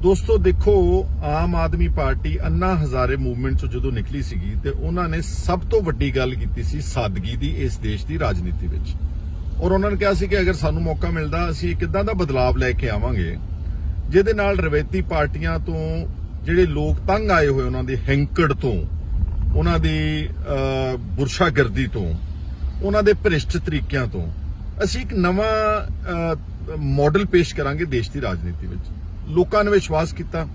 ਦੋਸਤੋ ਦੇਖੋ, ਆਮ ਆਦਮੀ ਪਾਰਟੀ ਅੰਨਾ ਹਜ਼ਾਰੇ ਮੂਵਮੈਂਟ ਚੋਂ ਜਦੋਂ ਨਿਕਲੀ ਸੀਗੀ ਤੇ ਉਹਨਾਂ ਨੇ ਸਭ ਤੋਂ ਵੱਡੀ ਗੱਲ ਕੀਤੀ ਸੀ ਸਾਦਗੀ ਦੀ ਇਸ ਦੇਸ਼ ਦੀ ਰਾਜਨੀਤੀ ਵਿੱਚ। ਔਰ ਉਹਨਾਂ ਨੇ ਕਿਹਾ ਸੀ ਕਿ ਅਗਰ ਸਾਨੂੰ ਮੌਕਾ ਮਿਲਦਾ ਅਸੀਂ ਕਿੱਦਾਂ ਦਾ ਬਦਲਾਵ ਲੈ ਕੇ ਆਵਾਂਗੇ ਜਿਹਦੇ ਨਾਲ ਰਵਾਇਤੀ ਪਾਰਟੀਆਂ ਤੋਂ ਜਿਹੜੇ ਲੋਕ ਤੰਗ ਆਏ ਹੋਏ ਉਹਨਾਂ ਦੀ ਹੈਂਕੜ ਤੋਂ, ਉਹਨਾਂ ਦੀ ਬੁਰਸ਼ਾਗਰਦੀ ਤੋਂ, ਉਹਨਾਂ ਦੇ ਭ੍ਰਿਸ਼ਟ ਤਰੀਕਿਆਂ ਤੋਂ ਅਸੀਂ ਇੱਕ ਨਵਾਂ ਮਾਡਲ ਪੇਸ਼ ਕਰਾਂਗੇ ਦੇਸ਼ ਦੀ ਰਾਜਨੀਤੀ ਵਿੱਚ। ਲੋਕਾਂ ਨੇ ਵਿਸ਼ਵਾਸ ਕੀਤਾ।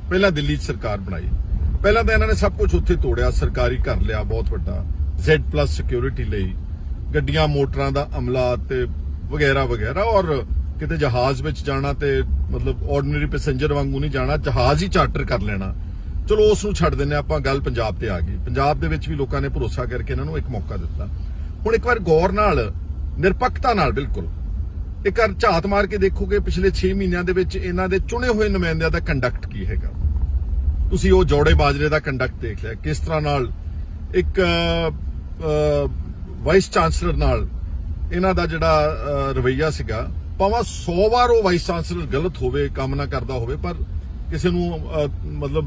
ਪਹਿਲਾਂ ਦਿੱਲੀ 'ਚ ਸਰਕਾਰ ਬਣਾਈ, ਪਹਿਲਾਂ ਤਾਂ ਇਹਨਾਂ ਨੇ ਸਭ ਕੁਝ ਉੱਥੇ ਤੋੜਿਆ, ਸਰਕਾਰੀ ਘਰ ਲਿਆ ਬਹੁਤ ਵੱਡਾ, Z+ ਸਿਕਿਉਰਿਟੀ ਲਈ, ਗੱਡੀਆਂ ਮੋਟਰਾਂ ਦਾ ਅਮਲਾ ਤੇ ਵਗੈਰਾ ਵਗੈਰਾ। ਔਰ ਕਿਤੇ ਜਹਾਜ਼ ਵਿੱਚ ਜਾਣਾ ਤੇ ਮਤਲਬ ਆਰਡੀਨਰੀ ਪੈਸੇਂਜਰ ਵਾਂਗੂ ਨਹੀਂ ਜਾਣਾ, ਜਹਾਜ਼ ਹੀ ਚਾਰਟਰ ਕਰ ਲੈਣਾ। ਚਲੋ ਉਸ ਨੂੰ ਛੱਡ ਦਿੰਨੇ ਆਪਾਂ, ਗੱਲ ਪੰਜਾਬ ਤੇ ਆ ਗਈ। ਪੰਜਾਬ ਦੇ ਵਿੱਚ ਵੀ ਲੋਕਾਂ ਨੇ ਭਰੋਸਾ ਕਰਕੇ ਇਹਨਾਂ ਨੂੰ ਇੱਕ ਮੌਕਾ ਦਿੱਤਾ। ਹੁਣ ਇੱਕ ਵਾਰ ਗੌਰ ਨਾਲ, ਨਿਰਪੱਖਤਾ ਨਾਲ, ਬਿਲਕੁਲ ਇੱਕ ਵਾਰ ਝਾਤ ਮਾਰ ਕੇ ਦੇਖੋਗੇ ਪਿਛਲੇ 6 ਮਹੀਨਿਆਂ ਦੇ ਵਿੱਚ ਇਹਨਾਂ ਦੇ ਚੁਣੇ ਹੋਏ ਨੁਮਾਇੰਦਿਆਂ ਦਾ ਕੰਡਕਟ ਕੀ ਹੈਗਾ। ਤੁਸੀਂ ਉਹ ਜੋੜੇ ਬਾਜਰੇ ਦਾ ਕੰਡਕਟ ਦੇਖ ਲਿਆ, ਕਿਸ ਤਰ੍ਹਾਂ ਨਾਲ ਇੱਕ ਵਾਈਸ ਚਾਂਸਲਰ ਨਾਲ ਇਹਨਾਂ ਦਾ ਜਿਹੜਾ ਰਵੱਈਆ ਸੀਗਾ। ਭਾਵੇਂ 100 ਵਾਰ ਉਹ ਵਾਈਸ ਚਾਂਸਲਰ ਗਲਤ ਹੋਵੇ, ਕੰਮ ਨਾ ਕਰਦਾ ਹੋਵੇ, ਪਰ ਕਿਸੇ ਨੂੰ ਮਤਲਬ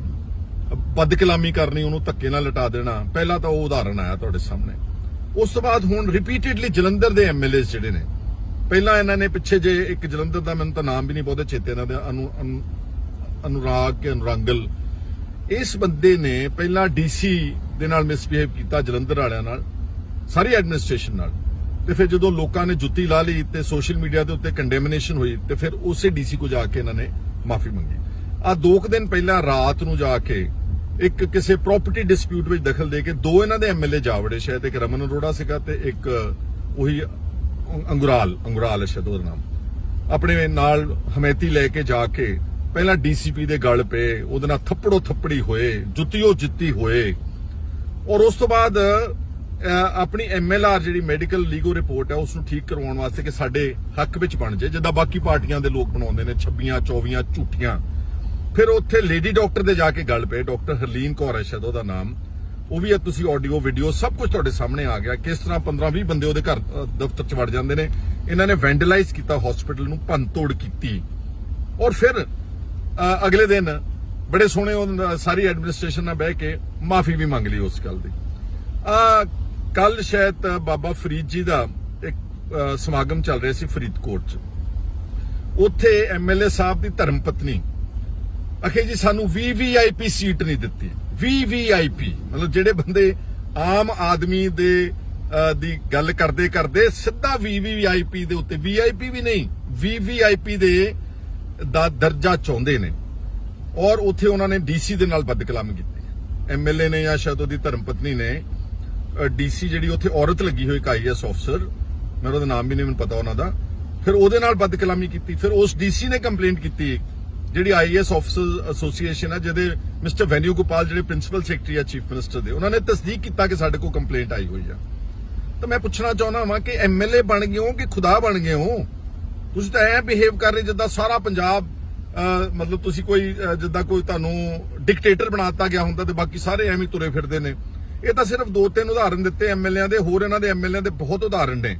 ਬਦਕਲਾਮੀ ਕਰਨੀ, ਉਹਨੂੰ ਧੱਕੇ ਨਾਲ ਲਟਾ ਦੇਣਾ, ਪਹਿਲਾਂ ਤਾਂ ਉਹ ਉਦਾਹਰਣ ਆਇਆ ਤੁਹਾਡੇ ਸਾਹਮਣੇ। ਉਸ ਤੋਂ ਬਾਅਦ ਹੁਣ ਰਿਪੀਟਡਲੀ ਜਲੰਧਰ ਦੇ MLA ਜਿਹੜੇ ਨੇ, ਪਹਿਲਾਂ ਇਹਨਾਂ ਨੇ ਪਿੱਛੇ ਜੇ ਇੱਕ ਜਲੰਧਰ ਦਾ, ਮੈਨੂੰ ਤਾਂ ਨਾਮ ਵੀ ਨਹੀਂ ਬਹੁਤੇ ਚੇਤੇ ਇਹਨਾਂ ਦਾ, ਅਨੁਰਾਗਲ, ਇਸ ਬੰਦੇ ਨੇ ਪਹਿਲਾਂ DC ਦੇ ਨਾਲ ਮਿਸਬਿਹੇਵ ਕੀਤਾ, ਜਲੰਧਰ ਵਾਲਿਆਂ ਨਾਲ, ਸਾਰੀ ਐਡਮਿਨਿਸਟ੍ਰੇਸ਼ਨ ਨਾਲ। ਤੇ ਫਿਰ ਜਦੋਂ ਲੋਕਾਂ ਨੇ ਜੁੱਤੀ ਲਾ ਲਈ ਤੇ ਸੋਸ਼ਲ ਮੀਡੀਆ ਦੇ ਉੱਤੇ ਕੰਡੈਮਨੇਸ਼ਨ ਹੋਈ ਤੇ ਫਿਰ ਉਸੇ DC ਕੋ ਜਾ ਕੇ ਇਹਨਾਂ ਨੇ ਮਾਫੀ ਮੰਗੀ। ਆ 2 ਦਿਨ ਪਹਿਲਾਂ ਰਾਤ ਨੂੰ ਜਾ ਕੇ ਇੱਕ ਕਿਸੇ ਪ੍ਰਾਪਰਟੀ ਡਿਸਪਿਊਟ ਵਿੱਚ ਦਖਲ ਦੇ ਕੇ 2 ਇਹਨਾਂ ਦੇ MLA ਜਾ ਵੜੇ, ਸ਼ਾਇਦ ਇੱਕ ਰਮਨ ਅਰੋੜਾ ਸੀਗਾ ਤੇ ਇੱਕ ਉਹੀ ਅੰਗੁਰਾਲ ਹੈ ਸ਼ਾਇਦ ਉਹਦਾ ਨਾਮ। ਆਪਣੇ ਨਾਲ ਹਮੈਤੀ ਲੈ ਕੇ ਜਾ ਕੇ ਪਹਿਲਾਂ DCP ਦੇ ਗਲ ਪਏ, ਉਹਦੇ ਨਾਲ ਥੱਪੜੋ ਥੱਪੜੀ ਹੋਏ, ਜੁੱਤੀਓ ਜਿੱਤੀ ਹੋਏ। ਔਰ ਉਸ ਤੋਂ ਬਾਅਦ ਆਪਣੀ MLR ਜਿਹੜੀ ਮੈਡੀਕਲ ਲੀਗੋ ਰਿਪੋਰਟ ਹੈ ਉਸ ਨੂੰ ਠੀਕ ਕਰਵਾਉਣ ਵਾਸਤੇ ਕਿ ਸਾਡੇ ਹੱਕ ਵਿੱਚ ਬਣ ਜਾਏ, ਜਿੱਦਾਂ ਬਾਕੀ ਪਾਰਟੀਆਂ ਦੇ ਲੋਕ ਬਣਾਉਂਦੇ ਨੇ 26-24 ਝੂਠੀਆਂ। ਫਿਰ ਉੱਥੇ ਲੇਡੀ ਡਾਕਟਰ ਦੇ ਜਾ ਕੇ ਗੱਲ ਪਏ, ਡਾਕਟਰ ਹਰਲੀਨ ਕੌਰ ਹੈ ਸ਼ਾਇਦ ਉਹਦਾ ਨਾਮ। ਉਹ ਵੀ ਤੁਸੀਂ ਆਡੀਓ ਵੀਡੀਓ ਸਭ ਕੁਝ ਤੁਹਾਡੇ ਸਾਹਮਣੇ ਆ ਗਿਆ, ਕਿਸ ਤਰ੍ਹਾਂ 15-20 ਬੰਦੇ ਉਹਦੇ ਘਰ ਦਫ਼ਤਰ 'ਚ ਵੜ ਜਾਂਦੇ ਨੇ। ਇਹਨਾਂ ਨੇ ਵੈਂਡਲਾਈਜ਼ ਕੀਤਾ ਹਸਪੀਟਲ ਨੂੰ, ਭੰਨ-ਤੋੜ ਕੀਤੀ। ਔਰ ਫਿਰ ਅਗਲੇ ਦਿਨ ਬੜੇ ਸੋਹਣੇ ਸਾਰੀ ਐਡਮਿਨਿਸਟ੍ਰੇਸ਼ਨ ਨਾਲ ਬਹਿ ਕੇ ਮਾਫੀ ਵੀ ਮੰਗ ਲਈ ਉਸ ਗੱਲ ਦੀ। ਕੱਲ ਸ਼ਾਇਦ ਬਾਬਾ ਫਰੀਦ ਜੀ ਦਾ ਇੱਕ ਸਮਾਗਮ ਚੱਲ ਰਿਹਾ ਸੀ ਫਰੀਦਕੋਟ 'ਚ। ਉੱਥੇ MLA ਸਾਹਿਬ ਦੀ ਧਰਮ ਪਤਨੀ ਅਖੇ ਜੀ ਸਾਨੂੰ VVIP ਸੀਟ ਨਹੀਂ ਦਿੱਤੀ। VVIP ਮਤਲਬ ਜਿਹੜੇ ਬੰਦੇ ਆਮ ਆਦਮੀ ਦੀ ਗੱਲ ਕਰਦੇ ਕਰਦੇ ਸਿੱਧਾ VVIP ਦੇ ਉੱਤੇ, VIP ਵੀ ਨਹੀਂ, VVIP ਦਾ ਦਰਜਾ ਚਾਹੁੰਦੇ ਨੇ। ਔਰ ਉੱਥੇ ਉਹਨਾਂ ਨੇ DC ਦੇ ਨਾਲ ਬਦਕਲਾਮੀ ਕੀਤੀ। MLA ਨੇ ਜਾਂ ਸ਼ਾਇਦ ਉਹਦੀ ਧਰਮ ਪਤਨੀ ਨੇ DC ਜਿਹੜੀ ਉੱਥੇ ਔਰਤ ਲੱਗੀ ਹੋਈ, ਇੱਕ IAS ਅਫਸਰ, ਮੈਨੂੰ ਉਹਦਾ ਨਾਮ ਵੀ ਨਹੀਂ ਮੈਨੂੰ ਪਤਾ ਉਹਨਾਂ ਦਾ, ਫਿਰ ਉਹਦੇ ਨਾਲ ਬਦਕਲਾਮੀ ਕੀਤੀ। ਫਿਰ ਉਸ DC ਨੇ ਕੰਪਲੇਂਟ ਕੀਤੀ, ਜਿਹੜੀ IAS ਅਫਸਰ ਐਸੋਸੀਏਸ਼ਨ ਹੈ, ਜਿਹਦੇ ਮਿਸਟਰ ਵੈਨਿਊ ਗੋਪਾਲ ਜਿਹੜੇ ਪ੍ਰਿੰਸੀਪਲ ਸੈਕਟਰੀ ਆ ਚੀਫ ਮਿਨਿਸਟਰ ਦੇ, ਉਹਨਾਂ ਨੇ ਤਸਦੀਕ ਕੀਤਾ ਕਿ ਸਾਡੇ ਕੋਲ ਕੰਪਲੇਂਟ ਆਈ ਹੋਈ ਆ। ਤਾਂ ਮੈਂ ਪੁੱਛਣਾ ਚਾਹੁੰਦਾ ਹਾਂ ਕਿ MLA ਬਣ ਗਏ ਹੋ ਕਿ ਖੁਦਾ ਬਣ ਗਏ ਹੋ? ਤੁਸੀਂ ਤਾਂ ਐ ਬਿਹੇਵ ਕਰ ਰਹੇ ਜਿੱਦਾਂ ਸਾਰਾ ਪੰਜਾਬ ਮਤਲਬ ਤੁਸੀਂ ਕੋਈ ਜਿੱਦਾਂ ਕੋਈ ਤੁਹਾਨੂੰ ਡਿਕਟੇਟਰ ਬਣਾਤਾ ਗਿਆ ਹੁੰਦਾ ਤੇ ਬਾਕੀ ਸਾਰੇ ਐਵੇਂ ਤੁਰੇ ਫਿਰਦੇ ਨੇ। ਇਹ ਤਾਂ ਸਿਰਫ 2-3 ਉਦਾਹਰਨ ਦਿੱਤੇ MLA ਦੇ, ਹੋਰ ਇਹਨਾਂ ਦੇ MLA ਦੇ ਬਹੁਤ ਉਦਾਹਰਨ ਨੇ।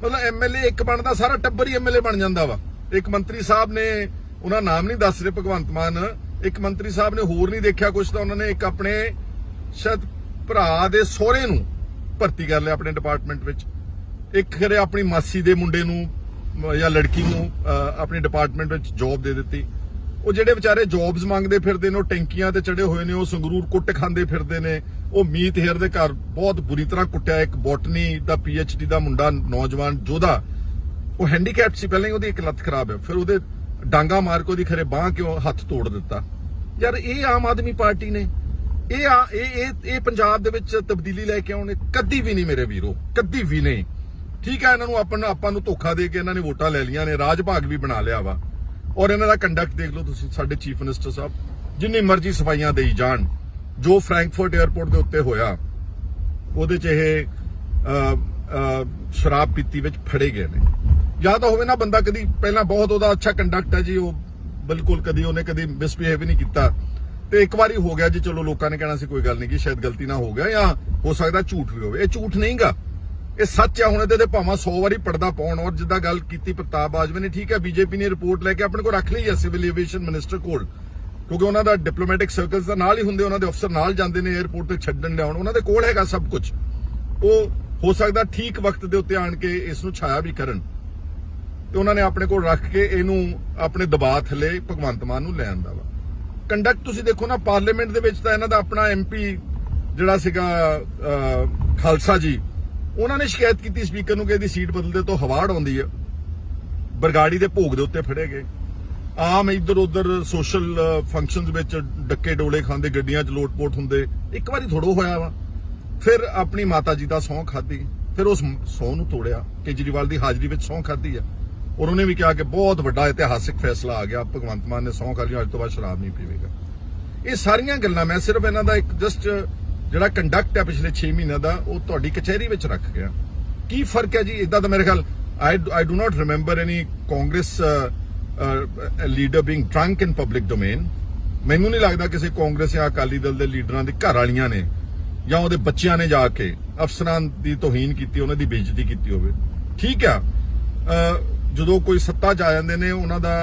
ਮਤਲਬ MLA ਇੱਕ ਬਣਦਾ, ਸਾਰਾ ਟੱਬਰ ਹੀ MLA ਬਣ ਜਾਂਦਾ ਵਾ। ਇੱਕ ਮੰਤਰੀ ਸਾਹਿਬ ਨੇ, ਉਹਨਾਂ ਨਾਮ ਨਹੀਂ ਦੱਸ ਰਹੇ, ਭਗਵੰਤ ਮਾਨ, ਇੱਕ ਮੰਤਰੀ ਸਾਹਿਬ ਨੇ ਹੋਰ ਨਹੀਂ ਦੇਖਿਆ ਕੁਛ ਤਾਂ ਉਹਨਾਂ ਨੇ ਇੱਕ ਆਪਣੇ ਸ਼ਾਇਦ ਭਰਾ ਦੇ ਸਹੁਰੇ ਨੂੰ ਭਰਤੀ ਕਰ ਲਿਆ ਆਪਣੇ ਡਿਪਾਰਟਮੈਂਟ ਵਿੱਚ। ਇੱਕ ਖਰੇ ਆਪਣੀ ਮਾਸੀ ਦੇ ਮੁੰਡੇ ਨੂੰ ਜਾਂ ਲੜਕੀ ਨੂੰ ਆਪਣੇ ਡਿਪਾਰਟਮੈਂਟ ਵਿੱਚ ਜੌਬ ਦੇ ਦਿੱਤੀ। ਉਹ ਜਿਹੜੇ ਵਿਚਾਰੇ ਜੌਬਸ ਮੰਗਦੇ ਫਿਰਦੇ ਨੇ, ਉਹ ਟੈਂਕੀਆਂ ਤੇ ਚੜੇ ਹੋਏ ਨੇ, ਉਹ ਸੰਗਰੂਰ ਕੁੱਟ ਖਾਂਦੇ ਫਿਰਦੇ ਨੇ। ਉਹ ਮੀਤ ਹੇਅਰ ਦੇ ਘਰ ਬਹੁਤ ਬੁਰੀ ਤਰ੍ਹਾਂ ਕੁੱਟਿਆ ਇੱਕ ਬੋਟਨੀ ਦਾ PhD ਦਾ ਮੁੰਡਾ, ਨੌਜਵਾਨ ਯੋਧਾ। ਉਹ ਹੈਂਡੀਕੈਪਟ ਸੀ, ਪਹਿਲਾਂ ਹੀ ਉਹਦੀ ਇੱਕ ਲੱਤ ਖਰਾਬ ਹੈ, ਫਿਰ ਉਹਦੇ ਡਾਂਗਾ ਮਾਰ ਕੇ ਉਹਦੀ ਖਰੇ ਬਾਂਹ ਕਿਉਂ ਹੱਥ ਤੋੜ ਦਿੱਤਾ। ਯਾਰ ਇਹ ਆਮ ਆਦਮੀ ਪਾਰਟੀ ਨੇ, ਇਹ ਪੰਜਾਬ ਦੇ ਵਿੱਚ ਤਬਦੀਲੀ ਲੈ ਕੇ ਆਉਣੇ? ਕਦੀ ਵੀ ਨਹੀਂ ਮੇਰੇ ਵੀਰੋ, ਕਦੀ ਵੀ ਨਹੀਂ। ਠੀਕ ਹੈ, ਇਹਨਾਂ ਨੂੰ ਆਪਾਂ ਨੂੰ ਧੋਖਾ ਦੇ ਕੇ ਇਹਨਾਂ ਨੇ ਵੋਟਾਂ ਲੈ ਲਈਆਂ ਨੇ, ਰਾਜ ਭਾਗ ਵੀ ਬਣਾ ਲਿਆ ਵਾ। ਔਰ ਇਹਨਾਂ ਦਾ ਕੰਡਕਟ ਦੇਖ ਲਓ ਤੁਸੀਂ, ਸਾਡੇ ਚੀਫ ਮਿਨਿਸਟਰ ਸਾਹਿਬ ਜਿੰਨੀ ਮਰਜ਼ੀ ਸਫਾਈਆਂ ਦੇਈ ਜਾਣ, ਜੋ ਫਰੈਂਕਫਰਟ 에ਅਰਪੋਰਟ ਦੇ ਉੱਤੇ ਹੋਇਆ ਉਹਦੇ 'ਚ ਇਹ ਸ਼ਰਾਬ ਪੀਤੀ ਵਿੱਚ ਫੜੇ ਗਏ ਨੇ। ਜਾਂ ਤਾਂ ਹੋਵੇ ਨਾ ਬੰਦਾ ਕਦੀ ਪਹਿਲਾਂ ਬਹੁਤ ਉਹਦਾ ਅੱਛਾ ਕੰਡਕਟ ਹੈ ਜੀ, ਉਹ ਬਿਲਕੁਲ ਕਦੀ ਉਹਨੇ ਕਦੀ ਮਿਸਬਿਹੇਵ ਨਹੀਂ ਕੀਤਾ ਤੇ ਇੱਕ ਵਾਰੀ ਹੋ ਗਿਆ ਜੀ, ਚਲੋ ਲੋਕਾਂ ਨੇ ਕਹਿਣਾ ਸੀ ਕੋਈ ਗੱਲ ਨਹੀਂ ਕਿ ਸ਼ਾਇਦ ਗਲਤੀ ਨਾ ਹੋ ਗਿਆ, ਜਾਂ ਹੋ ਸਕਦਾ ਝੂਠ ਵੀ ਹੋਵੇ। ਇਹ ਝੂਠ ਨਹੀਂਗਾ, ਇਹ ਸੱਚ ਆ। ਹੁਣ ਇਹਦੇ ਭਾਵੇਂ 100 ਵਾਰੀ ਪਰਦਾ ਪਾਉਣ। ਔਰ ਜਿੱਦਾਂ ਗੱਲ ਕੀਤੀ ਪ੍ਰਤਾਪ ਬਾਜਵਾ ਨੇ, ਠੀਕ ਹੈ, BJP ਨੇ ਰਿਪੋਰਟ ਲੈ ਕੇ ਆਪਣੇ ਕੋਲ ਰੱਖ ਲਈ ਹੈ ਸਿਵਲ ਐਵੀਏਸ਼ਨ ਮਿਨਿਸਟਰ ਕੋਲ ਕਿਉਂਕਿ ਉਹਨਾਂ ਦਾ ਡਿਪਲੋਮੈਟਿਕ ਸਰਕਲਸ ਦਾ ਨਾਲ ਹੀ ਹੁੰਦੇ, ਉਹਨਾਂ ਦੇ ਅਫਸਰ ਨਾਲ ਜਾਂਦੇ ਨੇ 에ਅਰਪੋਰਟ ਤੇ ਛੱਡਣ ਲਿਆਉਣ, ਉਹਨਾਂ ਦੇ ਕੋਲ ਹੈਗਾ ਸਭ ਕੁਝ। ਉਹ ਹੋ ਸਕਦਾ ਠੀਕ ਵਕਤ ਦੇ ਉੱਤੇ ਆਣ ਕੇ ਇਸ ਨੂੰ ਛਾਇਆ ਵੀ ਕਰਨ, ਤੇ ਉਹਨਾਂ ਨੇ ਆਪਣੇ ਕੋਲ ਰੱਖ ਕੇ ਇਹਨੂੰ ਆਪਣੇ ਦਬਾਅ ਥੱਲੇ ਭਗਵੰਤ ਮਾਨ ਨੂੰ ਲੈ ਆਂਦਾ ਵਾ। ਕੰਡਕਟ ਤੁਸੀਂ ਦੇਖੋ ਨਾ, ਪਾਰਲੀਮੈਂਟ ਦੇ ਵਿੱਚ ਤਾਂ ਇਹਨਾਂ ਦਾ ਆਪਣਾ MP ਜਿਹੜਾ ਸੀਗਾ ਖਾਲਸਾ ਜੀ, ਉਹਨਾਂ ਨੇ ਸ਼ਿਕਾਇਤ ਕੀਤੀ ਸਪੀਕਰ ਨੂੰ ਕਿ ਇਹਦੀ ਸੀਟ ਬਦਲਦੇ ਤੋਂ ਹਵਾੜ ਆਉਂਦੀ ਆ। ਬਰਗਾੜੀ ਦੇ ਭੋਗ ਦੇ ਉੱਤੇ ਫੜੇ ਗਏ। ਆਮ ਇੱਧਰ ਉੱਧਰ ਸੋਸ਼ਲ ਫੰਕਸ਼ਨਸ ਵਿੱਚ ਡੱਕੇ ਡੋਲੇ ਖਾਂਦੇ, ਗੱਡੀਆਂ 'ਚ ਲੋਟਪੋਟ ਹੁੰਦੇ। ਇੱਕ ਵਾਰੀ ਥੋੜੋ ਹੋਇਆ ਵਾ। ਫਿਰ ਆਪਣੀ ਮਾਤਾ ਜੀ ਦਾ ਸਹੁੰ ਖਾਧੀ, ਫਿਰ ਉਸ ਸਹੁੰ ਨੂੰ ਤੋੜਿਆ। ਕੇਜਰੀਵਾਲ ਦੀ ਹਾਜ਼ਰੀ ਵਿੱਚ ਸਹੁੰ ਖਾਧੀ ਆ, ਔਰ ਉਹਨੇ ਵੀ ਕਿਹਾ ਕਿ ਬਹੁਤ ਵੱਡਾ ਇਤਿਹਾਸਿਕ ਫੈਸਲਾ ਆ ਗਿਆ, ਭਗਵੰਤ ਮਾਨ ਨੇ ਸਹੁੰ ਖਾ ਲਈ, ਅੱਜ ਤੋਂ ਬਾਅਦ ਸ਼ਰਾਬ ਨਹੀਂ ਪੀਵੇਗਾ। ਇਹ ਸਾਰੀਆਂ ਗੱਲਾਂ ਮੈਂ ਸਿਰਫ ਇਹਨਾਂ ਦਾ ਇੱਕ ਜਸਟ ਜਿਹੜਾ ਕੰਡਕਟ ਹੈ ਪਿਛਲੇ 6 ਮਹੀਨਿਆਂ ਦਾ, ਉਹ ਤੁਹਾਡੀ ਕਚਹਿਰੀ ਵਿੱਚ ਰੱਖ ਗਿਆ। ਕੀ ਫਰਕ ਹੈ ਜੀ? ਇਦਾਂ ਦਾ ਮੇਰੇ ਖਿਆਲ I do not remember any Congress leader being drunk in public domain. ਮੈਨੂੰ ਨਹੀਂ ਲੱਗਦਾ ਕਿਸੇ ਕਾਂਗਰਸ ਜਾਂ ਅਕਾਲੀ ਦਲ ਦੇ ਲੀਡਰਾਂ ਦੇ ਘਰ ਵਾਲੀਆਂ ਨੇ ਜਾਂ ਉਹਦੇ ਬੱਚਿਆਂ ਨੇ ਜਾ ਕੇ ਅਫਸਰਾਂ ਦੀ ਤੋਹੀਨ ਕੀਤੀ, ਉਹਨਾਂ ਦੀ ਬੇਇੱਜ਼ਤੀ ਕੀਤੀ ਹੋਵੇ। ਠੀਕ ਆ, ਜਦੋਂ ਕੋਈ ਸੱਤਾ 'ਚ ਆ ਜਾਂਦੇ ਨੇ, ਉਹਨਾਂ ਦਾ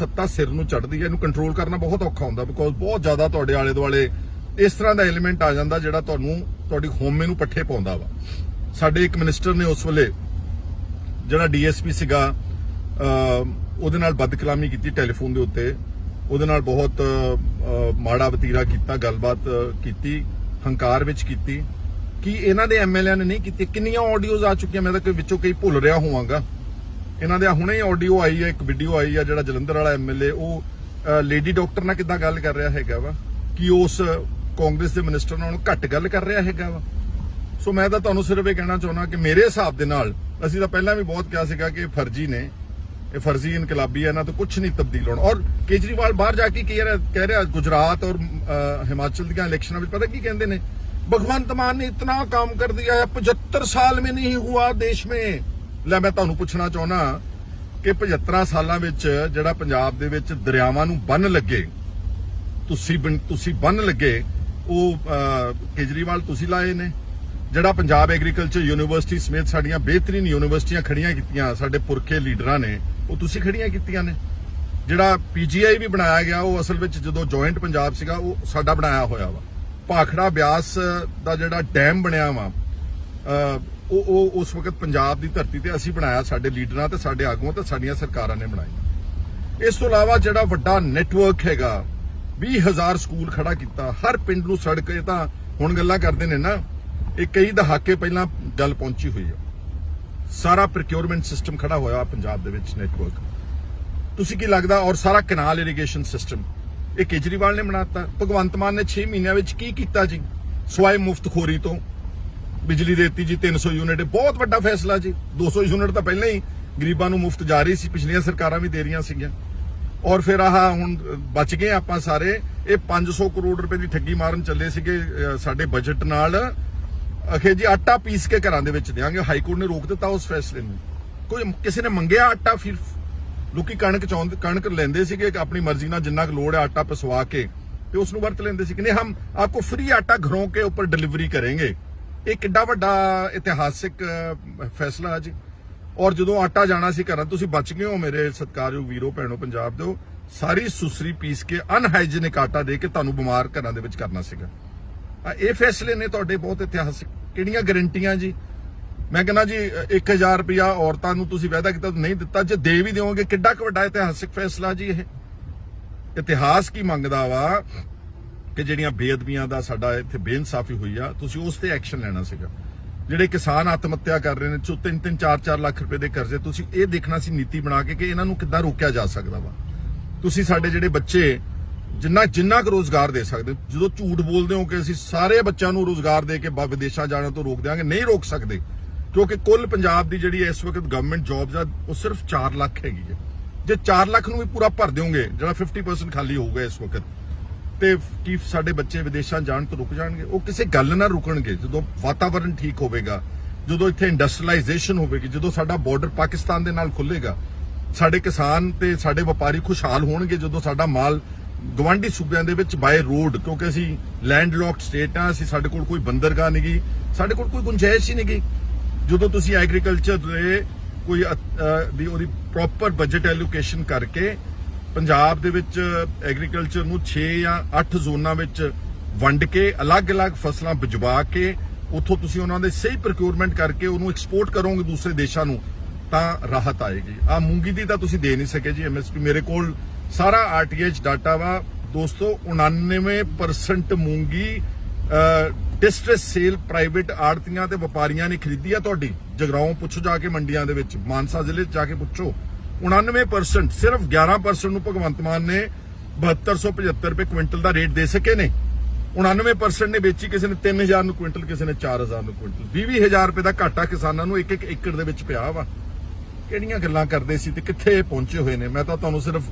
ਸੱਤਾ ਸਿਰ ਨੂੰ ਚੜ੍ਹਦੀ ਹੈ, ਇਹਨੂੰ ਕੰਟਰੋਲ ਕਰਨਾ ਬਹੁਤ ਔਖਾ ਹੁੰਦਾ, ਬਿਕੋਜ਼ ਬਹੁਤ ਜ਼ਿਆਦਾ ਤੁਹਾਡੇ ਆਲੇ ਦੁਆਲੇ ਇਸ ਤਰ੍ਹਾਂ ਦਾ ਐਲੀਮੈਂਟ ਆ ਜਾਂਦਾ ਜਿਹੜਾ ਤੁਹਾਡੀ ਹੋਮੇ ਨੂੰ ਪੱਠੇ ਪਾਉਂਦਾ ਵਾ। ਸਾਡੇ ਇੱਕ ਮਿਨਿਸਟਰ ਨੇ ਉਸ ਵੇਲੇ, ਜਿਹੜਾ DSP ਸੀਗਾ, ਉਹਦੇ ਨਾਲ ਬਦਕਲਾਮੀ ਕੀਤੀ ਟੈਲੀਫੋਨ ਦੇ ਉੱਤੇ, ਉਹਦੇ ਨਾਲ ਬਹੁਤ ਮਾੜਾ ਵਤੀਰਾ ਕੀਤਾ, ਗੱਲਬਾਤ ਕੀਤੀ, ਹੰਕਾਰ ਵਿੱਚ ਕੀਤੀ। ਕਿ ਇਹਨਾਂ ਦੇ MLA ਨੇ ਨਹੀਂ ਕੀਤੀ? ਕਿੰਨੀਆਂ ਆਡੀਓਜ਼ ਆ ਚੁੱਕੀਆਂ, ਮੈਂ ਤਾਂ ਵਿੱਚੋਂ ਕਈ ਭੁੱਲ ਰਿਹਾ ਹੋਵਾਂਗਾ। ਇਹਨਾਂ ਦੇ ਹੁਣੇ ਆਡੀਓ ਆਈ ਹੈ, ਇੱਕ ਵੀਡੀਓ ਆਈ ਹੈ, ਜਿਹੜਾ ਜਲੰਧਰ ਵਾਲਾ MLA ਉਹ ਲੇਡੀ ਡਾਕਟਰ ਨਾਲ ਕਿੱਦਾਂ ਗੱਲ ਕਰ ਰਿਹਾ ਹੈਗਾ ਵਾ, ਕਿ ਉਸ ਕਾਂਗਰਸ ਦੇ ਮਿਨਿਸਟਰ ਨਾਲ ਘੱਟ ਗੱਲ ਕਰ ਰਿਹਾ ਹੈਗਾ ਵਾ। ਸੋ ਮੈਂ ਤਾਂ ਤੁਹਾਨੂੰ ਸਿਰਫ ਇਹ ਕਹਿਣਾ ਚਾਹੁੰਦਾ ਕਿ ਮੇਰੇ ਹਿਸਾਬ ਦੇ ਨਾਲ, ਅਸੀਂ ਤਾਂ ਪਹਿਲਾਂ ਵੀ ਬਹੁਤ ਕਿਹਾ ਸੀਗਾ ਕਿ ਫਰਜ਼ੀ ਨੇ, ਇਹ ਫਰਜ਼ੀ ਇਨਕਲਾਬੀ ਹੈ, ਇਹਨਾਂ ਤੋਂ ਕੁਝ ਨਹੀਂ ਤਬਦੀਲ ਹੋਣਾ। ਔਰ ਕੇਜਰੀਵਾਲ ਬਾਹਰ ਜਾ ਕੇ ਕਹਿ ਰਿਹਾ ਗੁਜਰਾਤ ਔਰ ਹਿਮਾਚਲ ਦੀਆਂ ਇਲੈਕਸ਼ਨਾਂ ਵਿੱਚ ਪਤਾ ਕੀ ਕਹਿੰਦੇ ਨੇ, ਭਗਵੰਤ ਮਾਨ ਨੇ ਇਤਨਾ ਕੰਮ ਕਰ ਦਿਆ ਹੈ, 75 ਸਾਲ में नहीं हुआ ਦੇਸ਼ में। ਲੈ ਮੈਂ ਤੁਹਾਨੂੰ ਪੁੱਛਣਾ ਚਾਹੁੰਦਾ ਕਿ 75 ਸਾਲਾਂ ਵਿੱਚ ਜਿਹੜਾ ਪੰਜਾਬ ਦੇ ਵਿੱਚ ਦਰਿਆਵਾਂ ਨੂੰ ਬੰਨ ਲੱਗੇ, ਤੁਸੀਂ ਬੰਨ ਲੱਗੇ, ਉਹ ਕੇਜਰੀਵਾਲ ਤੁਸੀਂ ਲਾਏ ਨੇ। ਜਿਹੜਾ ਪੰਜਾਬ ਐਗਰੀਕਲਚਰ ਯੂਨੀਵਰਸਿਟੀ ਸਮੇਤ ਸਾਡੀਆਂ ਬਿਹਤਰੀਨ ਯੂਨੀਵਰਸਿਟੀਆਂ ਖੜੀਆਂ ਕੀਤੀਆਂ ਸਾਡੇ ਪੁਰਖੇ ਲੀਡਰਾਂ ਨੇ, ਉਹ ਤੁਸੀਂ ਖੜੀਆਂ ਕੀਤੀਆਂ ਨੇ। ਜਿਹੜਾ PGI ਵੀ ਬਣਾਇਆ ਗਿਆ, ਉਹ ਅਸਲ ਵਿੱਚ ਜਦੋਂ ਜੁਆਇੰਟ ਪੰਜਾਬ ਸੀਗਾ, ਉਹ ਸਾਡਾ ਬਣਾਇਆ ਹੋਇਆ ਵਾ। ਭਾਖੜਾ ਬਿਆਸ ਦਾ ਜਿਹੜਾ ਡੈਮ ਬਣਿਆ ਵਾ, ਉਹ ਉਸ ਵਕਤ ਪੰਜਾਬ ਦੀ ਧਰਤੀ ਤੇ ਅਸੀਂ ਬਣਾਇਆ, ਸਾਡੇ ਲੀਡਰਾਂ ਤੇ ਸਾਡੇ ਆਗੂਆਂ ਤੇ ਸਾਡੀਆਂ ਸਰਕਾਰਾਂ ਨੇ ਬਣਾਇਆ। ਇਸ ਤੋਂ ਇਲਾਵਾ ਜਿਹੜਾ ਵੱਡਾ ਨੈਟਵਰਕ ਹੈਗਾ, 20,000 ਸਕੂਲ ਖੜਾ ਕੀਤਾ, ਹਰ ਪਿੰਡ ਨੂੰ ਸੜਕ। ਇਹ ਤਾਂ ਹੁਣ ਗੱਲਾਂ ਕਰਦੇ ਨੇ ਨਾ, ਇਹ ਕਈ ਦਹਾਕੇ ਪਹਿਲਾਂ ਗੱਲ ਪਹੁੰਚੀ ਹੋਈ ਆ। ਸਾਰਾ ਪ੍ਰੋਕਿਉਰਮੈਂਟ ਸਿਸਟਮ ਖੜਾ ਹੋਇਆ ਪੰਜਾਬ ਦੇ ਵਿੱਚ, ਨੈਟਵਰਕ। ਤੁਸੀਂ ਕੀ ਲੱਗਦਾ? ਔਰ ਸਾਰਾ ਕਨਾਲ ਇਰੀਗੇਸ਼ਨ ਸਿਸਟਮ ਇਹ ਕੇਜਰੀਵਾਲ ਨੇ ਬਣਾਤਾ। ਭਗਵੰਤ ਮਾਨ ਨੇ 6 ਮਹੀਨਿਆਂ ਵਿੱਚ ਕੀ ਕੀਤਾ ਜੀ? ਸਵਾਏ ਮੁਫਤਖੋਰੀ ਤੋਂ ਬਿਜਲੀ ਦੇਤੀ ਜੀ, 300 ਯੂਨਿਟ, ਬਹੁਤ ਵੱਡਾ ਫੈਸਲਾ ਜੀ। 200 ਯੂਨਿਟ ਤਾਂ ਪਹਿਲਾਂ ਹੀ ਗਰੀਬਾਂ ਨੂੰ ਮੁਫਤ ਜਾ ਰਹੀ ਸੀ, ਪਿਛਲੀਆਂ ਸਰਕਾਰਾਂ ਵੀ ਦੇ ਰਹੀਆਂ ਸੀਗੀਆਂ। ਔਰ ਫਿਰ ਹੁਣ ਬਚ ਗਏ ਆਪਾਂ ਸਾਰੇ। ਇਹ 500 ਕਰੋੜ ਰੁਪਏ ਦੀ ਠੱਗੀ ਮਾਰਨ ਚੱਲੇ ਸੀਗੇ ਸਾਡੇ ਬਜਟ ਨਾਲ। ਅਖੇ ਜੀ ਆਟਾ ਪੀਸ ਕੇ ਘਰਾਂ ਦੇ ਵਿੱਚ ਦੇਾਂਗੇ, ਹਾਈ ਕੋਰਟ ਨੇ ਰੋਕ ਦਿੱਤਾ ਉਸ ਫੈਸਲੇ ਨੂੰ। ਕੋਈ ਕਿਸੇ ਨੇ ਮੰਗਿਆ ਆਟਾ? ਫਿਰ ਲੋਕੀ ਕਣਕ ਲੈਂਦੇ ਸੀਗੇ ਕਿ ਆਪਣੀ ਮਰਜ਼ੀ ਨਾਲ ਜਿੰਨਾ ਕੁ ਲੋੜ ਹੈ ਆਟਾ ਪਿਸਵਾ ਕੇ ਤੇ ਉਸ ਨੂੰ ਵਰਤ ਲੈਂਦੇ ਸੀ ਕਿ ਨਹੀਂ ਹਮ ਆਪਕੋ ਫ੍ਰੀ ਆਟਾ ਘਰੋਂ ਕੇ ਉੱਪਰ ਡਿਲੀਵਰੀ ਕरेंगे। ਇਹ ਕਿੱਡਾ ਵੱਡਾ ਇਤਿਹਾਸਿਕ ਫੈਸਲਾ ਜੀ। ਔਰ ਜਦੋਂ ਆਟਾ ਜਾਣਾ ਸੀ ਘਰਾਂ, ਤੁਸੀਂ ਬਚ ਗਏ ਹੋ ਮੇਰੇ ਸਤਿਕਾਰਯੋਗ ਵੀਰੋ ਭੈਣੋ ਪੰਜਾਬ ਦੇ, ਸਾਰੀ ਸੁਸਰੀ ਪੀਸ ਕੇ ਅਨਹਾਈਜੀਨਿਕ ਆਟਾ ਦੇ ਕੇ ਤੁਹਾਨੂੰ ਬਿਮਾਰ ਘਰਾਂ ਦੇ ਵਿੱਚ ਕਰਨਾ ਸੀਗਾ। ਇਹ ਫੈਸਲੇ ਨੇ ਤੁਹਾਡੇ ਬਹੁਤ ਇਤਿਹਾਸਿਕ। ਕਿਹੜੀਆਂ ਗਾਰੰਟੀਆਂ ਜੀ? ਮੈਂ ਕਹਿੰਦਾ ਜੀ 1000 ਰੁਪਇਆ ਔਰਤਾਂ ਨੂੰ ਤੁਸੀਂ ਵਾਅਦਾ ਕੀਤਾ, ਨਹੀਂ ਦਿੱਤਾ, ਜੇ ਦੇ ਵੀ ਦਿਓਗੇ, ਕਿੱਡਾ ਕੁ ਵੱਡਾ ਇਤਿਹਾਸਿਕ ਫੈਸਲਾ ਜੀ। ਇਹ ਇਤਿਹਾਸ ਕੀ ਮੰਗਦਾ ਵਾ ਕਿ ਜਿਹੜੀਆਂ ਬੇਅਦਬੀਆਂ ਦਾ ਸਾਡਾ ਇੱਥੇ ਬੇਇਨਸਾਫੀ ਹੋਈ ਆ, ਤੁਸੀਂ ਉਸ ਤੇ ਐਕਸ਼ਨ ਲੈਣਾ ਸੀਗਾ। ਜਿਹੜੇ ਕਿਸਾਨ ਆਤਮ ਹੱਤਿਆ ਕਰ ਰਹੇ ਨੇ, 3-3 4-4 ਲੱਖ ਰੁਪਏ ਦੇ ਕਰਜ਼ੇ, ਤੁਸੀਂ ਇਹ ਦੇਖਣਾ ਸੀ ਨੀਤੀ ਬਣਾ ਕੇ ਕਿ ਇਹਨਾਂ ਨੂੰ ਕਿੱਦਾਂ ਰੋਕਿਆ ਜਾ ਸਕਦਾ ਵਾ। ਤੁਸੀਂ ਸਾਡੇ ਜਿਹੜੇ ਬੱਚੇ ਜਿੰਨਾ ਕੁ ਰੋਜ਼ਗਾਰ ਦੇ ਸਕਦੇ, ਜਦੋਂ ਝੂਠ ਬੋਲਦੇ ਹੋ ਕਿ ਅਸੀਂ ਸਾਰੇ ਬੱਚਿਆਂ ਨੂੰ ਰੋਜ਼ਗਾਰ ਦੇ ਕੇ ਵਿਦੇਸ਼ਾਂ ਜਾਣ ਤੋਂ ਰੋਕ ਦਿਆਂਗੇ, ਨਹੀਂ ਰੋਕ ਸਕਦੇ, ਕਿਉਂਕਿ ਕੁੱਲ ਪੰਜਾਬ ਦੀ ਜਿਹੜੀ ਇਸ ਵਕਤ ਗਵਰਨਮੈਂਟ ਜੌਬਸ ਆ ਉਹ ਸਿਰਫ 4 ਲੱਖ ਹੈਗੀ ਹੈ। ਜੇ 4 ਲੱਖ ਨੂੰ ਵੀ ਪੂਰਾ ਭਰ ਦਿਓਗੇ, ਜਿਹੜਾ 50% ਖਾਲੀ ਹੋਊਗਾ ਇਸ ਵਕਤ, ਤੇ ਕੀ ਸਾਡੇ ਬੱਚੇ ਵਿਦੇਸ਼ਾਂ ਜਾਣ ਤੋਂ ਰੁਕ ਜਾਣਗੇ? ਉਹ ਕਿਸੇ ਗੱਲ ਨਾਲ ਰੁਕਣਗੇ ਜਦੋਂ ਵਾਤਾਵਰਣ ਠੀਕ ਹੋਵੇਗਾ, ਜਦੋਂ ਇੱਥੇ ਇੰਡਸਟਰੀਲਾਈਜੇਸ਼ਨ ਹੋਵੇਗੀ, ਜਦੋਂ ਸਾਡਾ ਬਾਰਡਰ ਪਾਕਿਸਤਾਨ ਦੇ ਨਾਲ ਖੁੱਲੇਗਾ, ਸਾਡੇ ਕਿਸਾਨ ਤੇ ਸਾਡੇ ਵਪਾਰੀ ਖੁਸ਼ਹਾਲ ਹੋਣਗੇ, ਜਦੋਂ ਸਾਡਾ ਮਾਲ ਗਵਾਂਢੀ ਸੂਬਿਆਂ ਦੇ ਵਿੱਚ ਬਾਏ ਰੋਡ, ਕਿਉਂਕਿ ਅਸੀਂ ਲੈਂਡਲੌਕਡ ਸਟੇਟ ਆ, ਅਸੀਂ ਸਾਡੇ ਕੋਲ ਕੋਈ ਬੰਦਰਗਾਹ ਨਹੀਂ ਗੀ, ਸਾਡੇ ਕੋਲ ਕੋਈ ਗੁੰਜਾਇਸ਼ ਹੀ ਨਹੀਂ ਗੀ। ਜਦੋਂ ਤੁਸੀਂ ਐਗਰੀਕਲਚਰ ਦੇ ਕੋਈ ਦੀ ਉਹਦੀ ਪ੍ਰੋਪਰ ਬਜਟ ਐਲੋਕੇਸ਼ਨ ਕਰਕੇ ਪੰਜਾਬ ਦੇ ਵਿੱਚ ਐਗਰੀਕਲਚਰ ਨੂੰ 6 ਜਾਂ 8 ਜ਼ੋਨਾਂ ਵਿੱਚ ਵੰਡ ਕੇ ਅਲੱਗ-ਅਲੱਗ ਫਸਲਾਂ ਬਿਜਵਾ ਕੇ ਉੱਥੋਂ ਤੁਸੀਂ ਉਹਨਾਂ ਦੇ ਸਹੀ ਪ੍ਰੋਕਿਊਰਮੈਂਟ ਕਰਕੇ ਉਹਨੂੰ ਐਕਸਪੋਰਟ ਕਰੋਗੇ ਦੂਸਰੇ ਦੇਸ਼ਾਂ ਨੂੰ ਤਾਂ ਰਾਹਤ ਆਏਗੀ। ਆ ਮੂੰਗੀ ਦੀ ਤਾਂ ਤੁਸੀਂ ਦੇ ਨਹੀਂ ਸਕੇ ਜੀ ਐਮਐਸਪੀ। ਮੇਰੇ ਕੋਲ ਸਾਰਾ ਆਰਟੀਐਚ ਡਾਟਾ ਵਾ ਦੋਸਤੋ। 99% ਮੂੰਗੀ ਡਿਸਟ੍ਰਿਕਟ ਸੇਲ ਪ੍ਰਾਈਵੇਟ ਆੜਤੀਆਂ ਤੇ ਵਪਾਰੀਆਂ ਨੇ ਖਰੀਦੀ ਆ। ਤੁਹਾਡੀ ਜਗਰਾਓਂ ਪੁੱਛੋ ਜਾ ਕੇ ਮੰਡੀਆਂ ਦੇ ਵਿੱਚ, ਮਾਨਸਾ ਜ਼ਿਲ੍ਹੇ 'ਚ ਜਾ ਕੇ ਪੁੱਛੋ। 99% ਸਿਰਫ 11% ਨੂੰ ਭਗਵੰਤ ਮਾਨ ਨੇ 7275 ਰੁਪਏ ਕੁਇੰਟਲ ਦਾ ਰੇਟ ਦੇ ਸਕੇ ਨੇ। 99% ਨੇ ਵੇਚੀ, ਕਿਸੇ ਨੇ 3000 ਨੂੰ ਕੁਇੰਟਲ, ਕਿਸੇ ਨੇ 4000 ਨੂੰ ਕੁਇੰਟਲ। 20,000 ਰੁਪਏ ਦਾ ਘਾਟਾ ਕਿਸਾਨਾਂ ਨੂੰ ਇੱਕ ਏਕੜ ਦੇ ਵਿੱਚ ਪਿਆ ਵਾ। ਕਿਹੜੀਆਂ ਗੱਲਾਂ ਕਰਦੇ ਸੀ ਤੇ ਕਿੱਥੇ ਪਹੁੰਚੇ ਹੋਏ ਨੇ। ਮੈਂ ਤਾਂ ਤੁਹਾਨੂੰ ਸਿਰਫ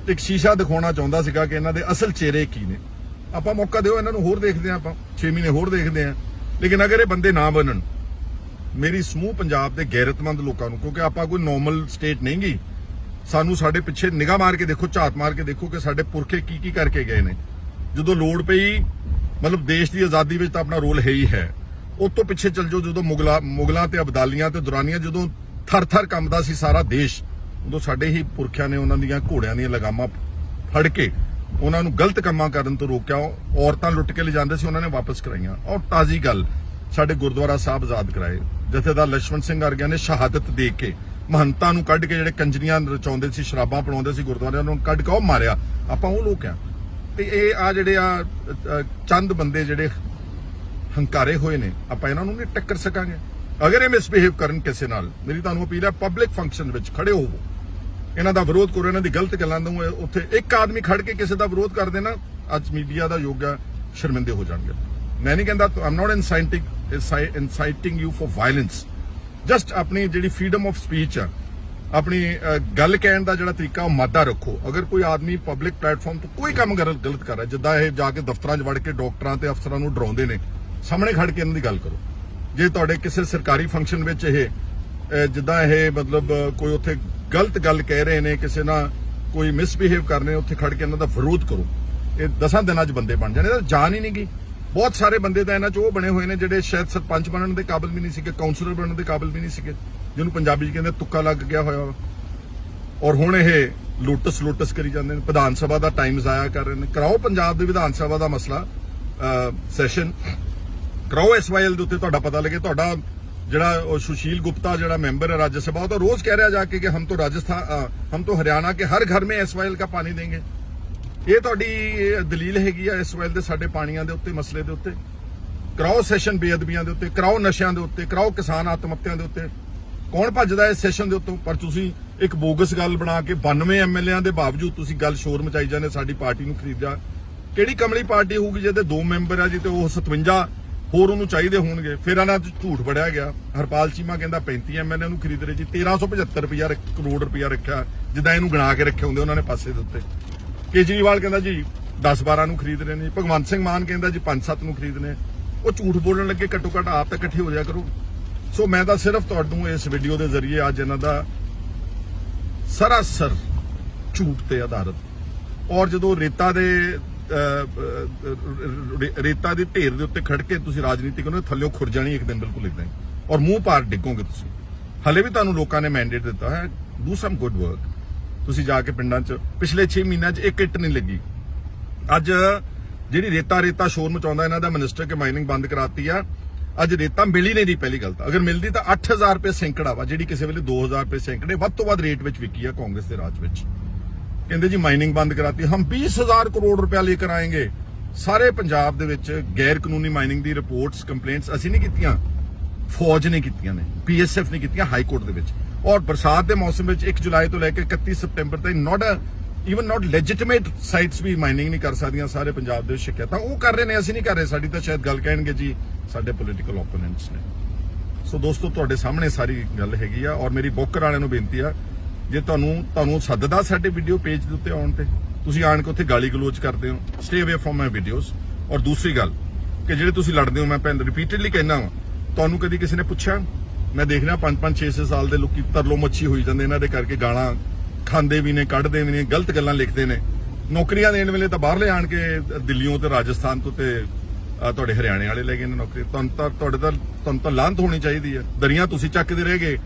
ਇੱਕ ਸ਼ੀਸ਼ਾ ਦਿਖਾਉਣਾ ਚਾਹੁੰਦਾ ਸੀਗਾ ਕਿ ਇਹਨਾਂ ਦੇ ਅਸਲ ਚਿਹਰੇ ਕੀ ਨੇ। ਆਪਾਂ ਮੌਕਾ ਦਿਓ ਇਹਨਾਂ ਨੂੰ, ਹੋਰ ਦੇਖਦੇ ਆ ਆਪਾਂ 6 ਮਹੀਨੇ ਹੋਰ ਦੇਖਦੇ ਆ। ਲੇਕਿਨ ਅਗਰ ਇਹ ਬੰਦੇ ਨਾ ਬਣਨ, ਮੇਰੀ ਸਮੂਹ ਪੰਜਾਬ ਦੇ ਗੈਰਤਮੰਦ ਲੋਕਾਂ ਨੂੰ, ਕਿਉਂਕਿ ਆਪਾਂ ਕੋਈ ਨੋਰਮਲ ਸਟੇਟ ਨਹੀਂ ਗੀ, ਸਾਨੂੰ ਸਾਡੇ ਪਿੱਛੇ ਨਿਗਾਹ ਮਾਰ ਕੇ ਦੇਖੋ, ਝਾਤ ਮਾਰ ਕੇ ਦੇਖੋ ਕਿ ਸਾਡੇ ਪੁਰਖੇ ਕੀ ਕੀ ਕਰਕੇ ਗਏ ਨੇ। ਜਦੋਂ ਲੋੜ ਪਈ, ਮਤਲਬ ਦੇਸ਼ ਦੀ ਆਜ਼ਾਦੀ ਵਿੱਚ ਤਾਂ ਆਪਣਾ ਰੋਲ ਹੈ ਹੀ ਹੈ। ਉਸ ਤੋਂ ਪਿੱਛੇ ਚੱਲ ਜਾਓ, ਜਦੋਂ ਮੁਗਲਾਂ ਤੇ ਅਬਦਾਲੀਆਂ ਤੇ ਦੁਰਾਨੀਆਂ ਜਦੋਂ ਥਰ-ਥਰ ਕੰਬਦਾ ਸੀ ਸਾਰਾ ਦੇਸ਼, ਉਦੋਂ ਸਾਡੇ ਹੀ ਪੁਰਖਿਆਂ ਨੇ ਉਹਨਾਂ ਦੀਆਂ ਘੋੜਿਆਂ ਦੀਆਂ ਲਗਾਮਾਂ ਫੜ ਕੇ ਉਹਨਾਂ ਨੂੰ ਗਲਤ ਕੰਮਾਂ ਕਰਨ ਤੋਂ ਰੋਕਿਆ। ਔਰਤਾਂ ਲੁੱਟ ਕੇ ਲਿਜਾਂਦੇ ਸੀ, ਉਹਨਾਂ ਨੇ ਵਾਪਸ ਕਰਾਈਆਂ। ਔਰ ਤਾਜ਼ੀ ਗੱਲ, ਸਾਡੇ ਗੁਰਦੁਆਰਾ ਸਾਹਿਬ ਆਜ਼ਾਦ ਕਰਾਏ। ਜਥੇਦਾਰ ਲక్ష్మణ ਸਿੰਘ ਵਰਗਿਆਂ ਨੇ ਸ਼ਹਾਦਤ ਦੇ ਕੇ ਮਹੰਤਾਂ ਨੂੰ ਕੱਢ ਕੇ, ਜਿਹੜੇ ਕੰਜਰੀਆਂ ਰਚਾਉਂਦੇ ਸੀ, ਸ਼ਰਾਬਾਂ ਪਣਾਉਂਦੇ ਸੀ ਗੁਰਦੁਆਰਿਆਂ ਨੂੰ, ਕੱਢ ਕੇ ਉਹ ਮਾਰਿਆ। ਆਪਾਂ ਉਹ ਲੋਕ ਆ। ਤੇ ਇਹ ਆ ਜਿਹੜੇ ਆ ਚੰਦ ਬੰਦੇ ਜਿਹੜੇ ਹੰਕਾਰੇ ਹੋਏ ਨੇ, ਆਪਾਂ ਇਹਨਾਂ ਨੂੰ ਨਹੀਂ ਟੱਕਰ ਸਕਾਂਗੇ। ਅਗਰ ਇਹ ਮਿਸਬਿਹੇਵ ਕਰਨ ਕਿਸੇ ਨਾਲ, ਮੇਰੀ ਤੁਹਾਨੂੰ ਅਪੀਲ ਹੈ, ਪਬਲਿਕ ਫੰਕਸ਼ਨ ਵਿੱਚ ਖੜੇ ਹੋਵੋ, ਇਹਨਾਂ ਦਾ ਵਿਰੋਧ ਕਰੋ, ਇਹਨਾਂ ਦੀ ਗਲਤ ਗੱਲਾਂ ਨੂੰ। ਉੱਥੇ ਇੱਕ ਆਦਮੀ ਖੜ ਕੇ ਕਿਸੇ ਦਾ ਵਿਰੋਧ ਕਰ ਦੇਣਾ, ਅੱਜ ਮੀਡੀਆ ਦਾ ਯੁੱਗ ਆ, ਸ਼ਰਮਿੰਦੇ ਹੋ ਜਾਣਗੇ। ਮੈਂ ਨਹੀਂ ਕਹਿੰਦਾ, I'm not inciting you for violence. Just ਆਪਣੀ ਜਿਹੜੀ ਫਰੀडम ਆਫ ਸਪੀਚ ਆ, ਆਪਣੀ ਗੱਲ ਕਹਿਣ ਦਾ ਜਿਹੜਾ ਤਰੀਕਾ ਉਹ ਮਾਦਾ ਰੱਖੋ। ਅਗਰ ਕੋਈ ਆਦਮੀ ਪਬਲਿਕ ਪਲੇਟਫਾਰਮ ਤੋਂ ਕੋਈ ਕੰਮ ਗਲਤ ਕਰ ਰਿਹਾ, ਜਿੱਦਾਂ ਇਹ ਜਾ ਕੇ ਦਫ਼ਤਰਾਂ 'ਚ ਵੜ ਕੇ ਡਾਕਟਰਾਂ ਤੇ ਅਫਸਰਾਂ ਨੂੰ ਡਰਾਉਂਦੇ ਨੇ, ਸਾਹਮਣੇ ਖੜ ਕੇ ਇਹਨਾਂ ਦੀ ਗੱਲ ਕਰੋ। ਜੇ ਤੁਹਾਡੇ ਕਿਸੇ ਸਰਕਾਰੀ ਫੰਕਸ਼ਨ ਵਿੱਚ ਇਹ ਜਿੱਦਾਂ ਇਹ ਮਤਲਬ ਕੋਈ ਉੱਥੇ ਗਲਤ ਗੱਲ ਕਹਿ ਰਹੇ ਨੇ, ਕਿਸੇ ਨਾਲ ਕੋਈ ਮਿਸਬਿਹੇਵ ਕਰ ਰਹੇ, ਉੱਥੇ ਖੜ ਕੇ ਇਹਨਾਂ ਦਾ ਵਿਰੋਧ ਕਰੋ। ਇਹ 10 ਦਿਨਾਂ 'ਚ ਬੰਦੇ ਬਣ ਜਾਣੇ। ਤਾਂ ਜਾਨ ਹੀ ਨਹੀਂ ਗਈ। ਬਹੁਤ ਸਾਰੇ ਬੰਦੇ ਤਾਂ ਇਹਨਾਂ 'ਚ ਉਹ ਬਣੇ ਹੋਏ ਨੇ ਜਿਹੜੇ ਸ਼ਾਇਦ ਸਰਪੰਚ ਬਣਨ ਦੇ ਕਾਬਿਲ ਵੀ ਨਹੀਂ ਸੀਗੇ, ਕਾਉਂਸਲਰ ਬਣਨ ਦੇ ਕਾਬਿਲ ਵੀ ਨਹੀਂ ਸੀਗੇ, ਜਿਹਨੂੰ ਪੰਜਾਬੀ 'ਚ ਕਹਿੰਦੇ ਤੁੱਕਾ ਲੱਗ ਗਿਆ ਹੋਇਆ। ਔਰ ਹੁਣ ਇਹ ਲੋਟਸ ਕਰੀ ਜਾਂਦੇ ਨੇ। ਵਿਧਾਨ ਸਭਾ ਦਾ ਟਾਈਮ ਜ਼ਾਇਆ ਕਰ ਰਹੇ ਨੇ। ਕਰਾਓ ਪੰਜਾਬ ਦੇ ਵਿਧਾਨ ਸਭਾ ਦਾ ਮਸਲਾ ਸੈਸ਼ਨ ਕਰਾਓ। SYL ਦੇ ਉੱਤੇ ਤੁਹਾਡਾ ਪਤਾ ਲੱਗੇ। ਤੁਹਾਡਾ ਜਿਹੜਾ ਸੁਸ਼ੀਲ ਗੁਪਤਾ ਜਿਹੜਾ ਮੈਂਬਰ ਹੈ ਰਾਜ सभा, ਉਹ ਤਾਂ ਰੋਜ਼ ਕਹਿ ਰਿਹਾ ਜਾ ਕੇ ਕਿ ਹਮ ਤੋਂ ਰਾਜਸਥਾਨ, ਹਮ ਤੋਂ ਹਰਿਆਣਾ ਕੇ ਹਰ ਘਰ ਮੇਂ SYL का पानी देंगे। ਇਹ ਤੁਹਾਡੀ ਦਲੀਲ ਹੈਗੀ ਆ SYL ਦੇ ਸਾਡੇ ਪਾਣੀਆਂ ਦੇ ਉੱਤੇ, ਮਸਲੇ ਦੇ ਉੱਤੇ। ਕਰਾਓ ਸੈਸ਼ਨ ਬੇਅਦਬੀਆਂ ਦੇ ਉੱਤੇ, ਕਰਾਓ ਨਸ਼ਿਆਂ ਦੇ ਉੱਤੇ, ਕਰਾਓ ਕਿਸਾਨ ਆਤਮ ਹੱਤਿਆਂ ਦੇ ਉੱਤੇ। ਕੌਣ ਭੱਜਦਾ ਇਸ ਸੈਸ਼ਨ ਦੇ ਉੱਤੋਂ? ਪਰ ਤੁਸੀਂ ਇੱਕ ਬੋਗਸ ਗੱਲ ਬਣਾ ਕੇ 92 MLAਆਂ ਦੇ ਬਾਵਜੂਦ ਤੁਸੀਂ ਗੱਲ ਸ਼ੋਰ ਮਚਾਈ ਜਾਂਦੇ, ਸਾਡੀ ਪਾਰਟੀ ਨੂੰ ਖਰੀਦਿਆ। ਕਿਹੜੀ ਕਮਲੀ ਪਾਰਟੀ ਹੋਊਗੀ ਜਿਹਦੇ 2 ਮੈਂਬਰ ਆ ਜੀ ਤੇ ਉਹ 57 ਹੋਰ ਉਹਨੂੰ ਚਾਹੀਦੇ ਹੋਣਗੇ? ਫਿਰ ਇਹਨਾਂ ਚ ਝੂਠ ਬੜਿਆ ਗਿਆ। ਹਰਪਾਲ ਚੀਮਾ ਕਹਿੰਦਾ 35 MLA ਨੂੰ ਖਰੀਦ ਰਹੇ ਜੀ। 1375 ਕਰੋੜ ਰੁਪਇਆ ਰੱਖਿਆ, ਜਿੱਦਾਂ ਇਹਨੂੰ ਗਣਾ ਕੇ ਰੱਖੇ ਹੁੰਦੇ ਉਹਨਾਂ ਨੇ ਪਾਸੇ ਦੇ ਉੱਤੇ। ਕੇਜਰੀਵਾਲ ਕਹਿੰਦਾ ਜੀ 10-12 ਨੂੰ ਖਰੀਦ ਰਹੇ ਨੇ। ਭਗਵੰਤ ਸਿੰਘ ਮਾਨ ਕਹਿੰਦਾ ਜੀ 5-7 ਨੂੰ ਖਰੀਦਨੇ। ਉਹ ਝੂਠ ਬੋਲਣ ਲੱਗੇ, ਘੱਟੋ ਘੱਟ ਆਪ ਤਾਂ ਇਕੱਠੇ ਹੋ ਜਾਇਆ ਕਰੋ। ਸੋ ਮੈਂ ਤਾਂ ਸਿਰਫ ਤੁਹਾਨੂੰ ਇਸ ਵੀਡੀਓ ਦੇ ਜ਼ਰੀਏ ਅੱਜ ਇਹਨਾਂ ਦਾ ਸਰਾਸਰ ਝੂਠ ਤੇ ਆਧਾਰਿਤ, ਔਰ ਜਦੋਂ ਰੇਤਾ ਦੇ ਢੇਰ ਦੇ ਉੱਤੇ ਖੜ ਕੇ ਤੁਸੀਂ ਰਾਜਨੀਤੀ ਕਰੋ, ਥੱਲਿਓਂ ਖੁਰ ਜਾਣੀ ਇੱਕ ਦਿਨ, ਬਿਲਕੁਲ ਇਦਾਂ ਹੀ, ਔਰ ਮੂੰਹ ਪਾਰ ਡਿੱਗੋਗੇ ਤੁਸੀਂ। ਹਲੇ ਵੀ ਤੁਹਾਨੂੰ ਲੋਕਾਂ ਨੇ ਮੈਂਡੇਟ ਦਿੱਤਾ ਹੈ, ਡੂ ਸਮ ਗੁੱਡ ਵਰਕ। ਤੁਸੀਂ ਜਾ ਕੇ ਪਿੰਡਾਂ 'ਚ ਪਿਛਲੇ 6 ਮਹੀਨਿਆਂ 'ਚ ਇੱਕ ਇੱਟ ਨਹੀਂ ਲੱਗੀ। ਅੱਜ ਜਿਹੜੀ ਰੇਤਾ ਸ਼ੋਰ ਮਚਾਉਂਦਾ ਇਹਨਾਂ ਦਾ ਮਿਨਿਸਟਰ ਕਿ ਮਾਈਨਿੰਗ ਬੰਦ ਕਰਾਤੀ ਆ, ਅੱਜ ਰੇਤਾ ਮਿਲੀ ਨਹੀਂ ਦੀ ਪਹਿਲੀ ਗੱਲ ਤਾਂ। ਅਗਰ ਮਿਲਦੀ ਤਾਂ 8000 ਰੁਪਏ ਸੈਂਕੜਾ ਵਾ, ਜਿਹੜੀ ਕਿਸੇ ਵੇਲੇ 2000 ਰੁਪਏ ਸੈਂਕੜੇ ਵੱਧ ਤੋਂ ਵੱਧ ਰੇਟ ਵਿੱਚ ਵਿਕੀ ਆ ਕਾਂਗਰਸ ਦੇ ਰਾਜ ਵਿੱਚ। ਕਹਿੰਦੇ ਜੀ ਮਾਈਨਿੰਗ ਬੰਦ ਕਰਾਤੀ, ਹਮ 20,000 ਕਰੋੜ ਰੁਪਇਆ ਲੈ ਕੇ ਆਏਂਗੇ। ਸਾਰੇ ਪੰਜਾਬ ਦੇ ਵਿੱਚ ਗੈਰ ਕਾਨੂੰਨੀ ਮਾਈਨਿੰਗ ਦੀ ਰਿਪੋਰਟਸ, ਕੰਪਲੇਂਟਸ ਅਸੀਂ ਨਹੀਂ ਕੀਤੀਆਂ, ਫੌਜ ਨੇ ਕੀਤੀਆਂ ਨੇ, PSF ਨੇ ਕੀਤੀਆਂ ਹਾਈ ਕੋਰਟ ਦੇ ਵਿੱਚ। ਔਰ ਬਰਸਾਤ ਦੇ ਮੌਸਮ ਵਿੱਚ 1 ਜੁਲਾਈ ਤੋਂ ਲੈ ਕੇ 31 ਸਤੰਬਰ ਤੱਕ ਈਵਨ ਨਾਟ ਲੈਜਿਟਿਮੇਟ ਸਾਈਟਸ ਵੀ ਮਾਈਨਿੰਗ ਨਹੀਂ ਕਰ ਸਕਦੀਆਂ ਸਾਰੇ ਪੰਜਾਬ ਦੇ ਸ਼ਿਕਾਇਤਾਂ ਉਹ ਕਰ ਰਹੇ ਨੇ, ਅਸੀਂ ਨਹੀਂ ਕਰ ਰਹੇ। ਸਾਡੀ ਤਾਂ ਸ਼ਾਇਦ ਗੱਲ ਕਹਿਣਗੇ ਜੀ ਸਾਡੇ ਪੋਲੀਟੀਕਲ ਓਪੋਨੈਂਟਸ ਨੇ। ਸੋ ਦੋਸਤੋ ਤੁਹਾਡੇ ਸਾਹਮਣੇ ਸਾਰੀ ਗੱਲ ਹੈਗੀ ਆ। ਔਰ ਮੇਰੀ ਬੋਕਰ ਵਾਲਿਆਂ ਨੂੰ ਬੇਨਤੀ ਆ, ਜੇ ਤੁਹਾਨੂੰ ਸੱਦਦਾ ਸਾਡੇ ਵੀਡੀਓ ਪੇਜ ਦੇ ਉੱਤੇ ਆਉਣ ਤੇ, ਤੁਸੀਂ ਆਣ ਕੇ ਉੱਥੇ ਗਾਲੀ ਗਲੋਚ ਕਰਦੇ ਹੋ, ਸਟੇ ਅਵੇ ਫਰਮ ਮਾਈ ਵੀਡੀਓਜ਼। ਔਰ ਦੂਸਰੀ ਗੱਲ ਕਿ ਜਿਹੜੇ ਤੁਸੀਂ ਲੜਦੇ ਹੋ, ਮੈਂ ਭੈਣ ਰਿਪੀਟਡਲੀ ਕਹਿਣਾ ਵਾ, ਤੁਹਾਨੂੰ ਕਦੀ ਕਿਸੇ ਨੇ ਪੁੱਛਿਆ? ਮੈਂ ਦੇਖ ਰਿਹਾ 5-5 6-6 ਸਾਲ ਦੇ ਲੋਕੀ ਤਰਲੋ ਮੱਛੀ ਹੋਈ ਜਾਂਦੇ ਇਹਨਾਂ ਦੇ ਕਰਕੇ, ਗਾਲਾਂ ਖਾਂਦੇ ਵੀ ਨੇ, ਕੱਢਦੇ ਵੀ ਨੇ, ਗਲਤ ਗੱਲਾਂ ਲਿਖਦੇ ਨੇ। ਨੌਕਰੀਆਂ ਦੇਣ ਵੇਲੇ ਤਾਂ ਬਾਹਰਲੇ ਆਣ ਕੇ ਦਿੱਲੀੋਂ ਤੇ ਰਾਜਸਥਾਨ ਤੋਂ ਤੇ ਤੁਹਾਡੇ ਹਰਿਆਣੇ ਵਾਲੇ ਲੈ ਗਏ ਨੇ ਨੌਕਰੀ। ਤੁਹਾਨੂੰ ਤਾਂ ਲਾਂਤ ਹੋਣੀ ਚਾਹੀਦੀ ਹੈ। ਦਰੀਆਂ ਤੁਸੀਂ ਚੱਕਦੇ ਰਹਿ ਗਏ,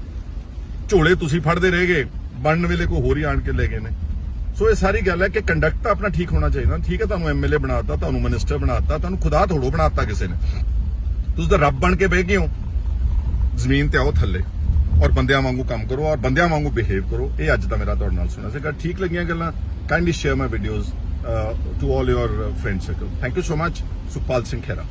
ਝੋਲੇ ਤੁਸੀਂ ਫੜਦੇ ਰਹਿ ਗਏ, ਬਣਨ ਵੇਲੇ ਕੋਈ ਹੋਰ ਹੀ ਆਣ ਕੇ ਲੈ ਗਏ ਨੇ। ਸੋ ਇਹ ਸਾਰੀ ਗੱਲ ਹੈ ਕਿ ਕੰਡਕਟ ਤਾਂ ਆਪਣਾ ਠੀਕ ਹੋਣਾ ਚਾਹੀਦਾ। ਠੀਕ ਹੈ, ਤੁਹਾਨੂੰ ਐਮਐਲਏ ਬਣਾਤਾ, ਤੁਹਾਨੂੰ ਮਿਨਿਸਟਰ ਬਣਾਤਾ, ਤੁਹਾਨੂੰ ਖੁਦਾ ਥੋੜੋ ਬਣਾਤਾ ਕਿਸੇ ਨੇ। ਤੁਸੀਂ ਤਾਂ ਰੱਬ ਬਣ ਕੇ ਬਹਿ ਗਏ ਹੋ। ਜ਼ਮੀਨ ਤੇ ਆਓ ਥੱਲੇ ਔਰ ਬੰਦਿਆਂ ਵਾਂਗੂ ਕੰਮ ਕਰੋ ਔਰ ਬੰਦਿਆਂ ਵਾਂਗੂ ਬਿਹੇਵ ਕਰੋ। ਇਹ ਅੱਜ ਦਾ ਮੇਰਾ ਤੁਹਾਡੇ ਨਾਲ ਸੁਣਿਆ ਸੀਗਾ। ਠੀਕ ਲੱਗੀਆਂ ਗੱਲਾਂ? Kindly share my videos to all your friend circle. Thank you so much. Sukhpal Singh Khaira.